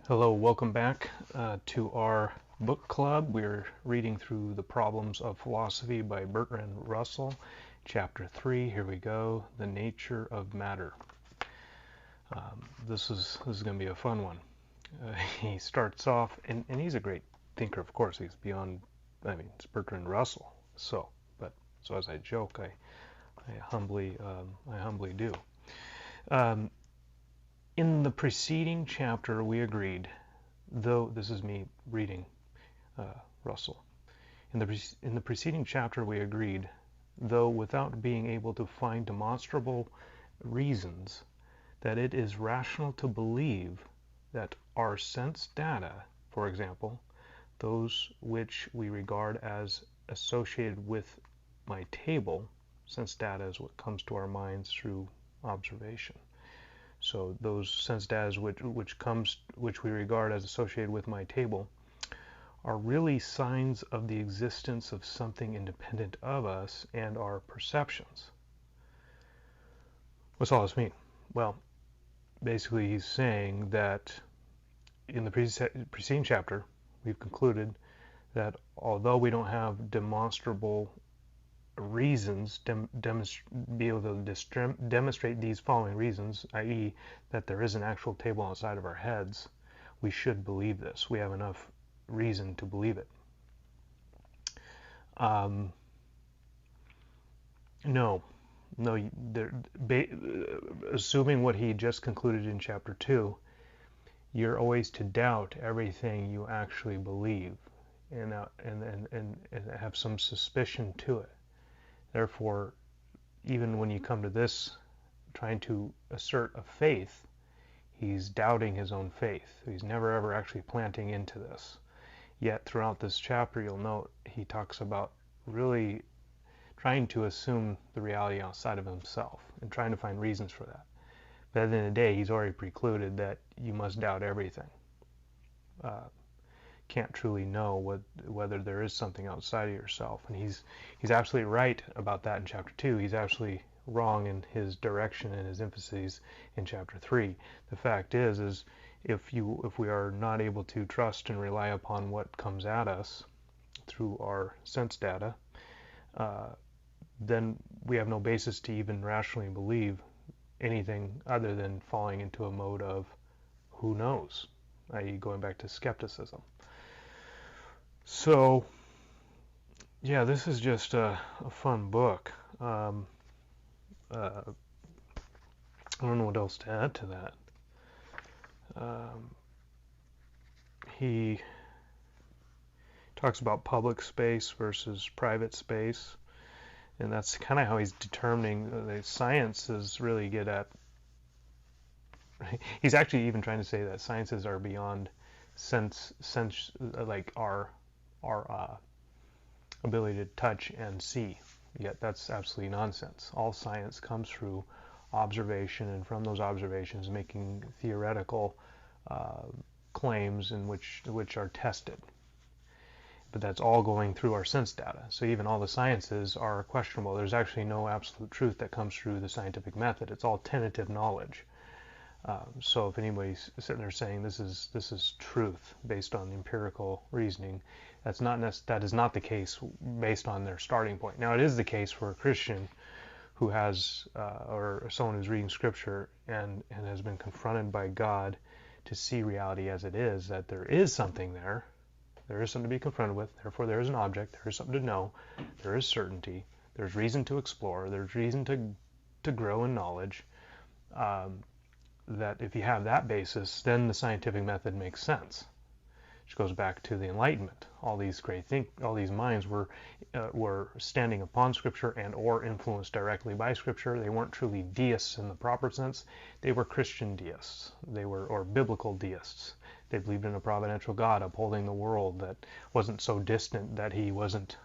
Hello, welcome back to our book club. We're reading through The Problems of Philosophy by Bertrand Russell, Chapter 3. Here we go, The Nature of Matter. This is going to be a fun one. He starts off, and he's a great thinker, of course. He's beyond, it's Bertrand Russell. So as I joke, I humbly do. In the preceding chapter, we agreed, though this is me reading Russell. In the preceding chapter, we agreed, though without being able to find demonstrable reasons, that it is rational to believe that our sense data, for example, those which we regard as associated with my table, sense data is what comes to our minds through observation. So those sense data which we regard as associated with my table are really signs of the existence of something independent of us and our perceptions. What's all this mean? Well, basically he's saying that in the preceding chapter we've concluded that although we don't have demonstrable reasons be able to demonstrate these following reasons, i.e. that there is an actual table outside of our heads, we should believe this. We have enough reason to believe it. Assuming what he just concluded in chapter 2, you're always to doubt everything you actually believe and have some suspicion to it. Therefore, even when you come to this, trying to assert a faith, he's doubting his own faith. He's never ever actually planting into this. Yet throughout this chapter, you'll note he talks about really trying to assume the reality outside of himself and trying to find reasons for that. But at the end of the day, he's already precluded that you must doubt everything. Can't truly know whether there is something outside of yourself, and he's absolutely right about that in chapter 2. He's absolutely wrong in his direction and his emphases in chapter 3. The fact is if we are not able to trust and rely upon what comes at us through our sense data, then we have no basis to even rationally believe anything other than falling into a mode of who knows, i.e. going back to skepticism. So, yeah, this is just a fun book. I don't know what else to add to that. He talks about public space versus private space, and that's kind of how he's determining the sciences really get at. He's actually even trying to say that sciences are beyond sense like our ability to touch and see. Yet that's absolutely nonsense. All science comes through observation, and from those observations making theoretical claims in which are tested. But that's all going through our sense data. So even all the sciences are questionable. There's actually no absolute truth that comes through the scientific method. It's all tentative knowledge. So if anybody's sitting there saying this is truth based on empirical reasoning, that is not the case based on their starting point. Now it is the case for a Christian who has or someone who's reading Scripture and has been confronted by God to see reality as it is, that there is something there. There is something to be confronted with. Therefore, there is an object. There is something to know. There is certainty. There's reason to explore. There's reason to grow in knowledge. That if you have that basis, then the scientific method makes sense. Which goes back to the Enlightenment. All these minds were standing upon Scripture and or influenced directly by Scripture. They weren't truly deists in the proper sense. They were Christian deists. Or biblical deists. They believed in a providential God upholding the world that wasn't so distant that he wasn't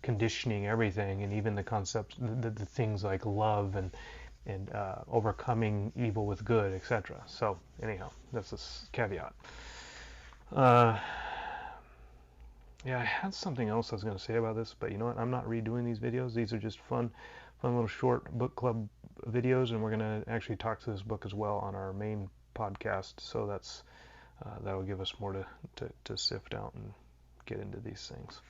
conditioning everything, and even the concepts, the things like love and overcoming evil with good, etc. So anyhow, that's a caveat. Yeah, I had something else I was going to say about this, but you know what? I'm not redoing these videos. These are just fun little short book club videos, and we're going to actually talk to this book as well on our main podcast. So that's that'll give us more to sift out and get into these things.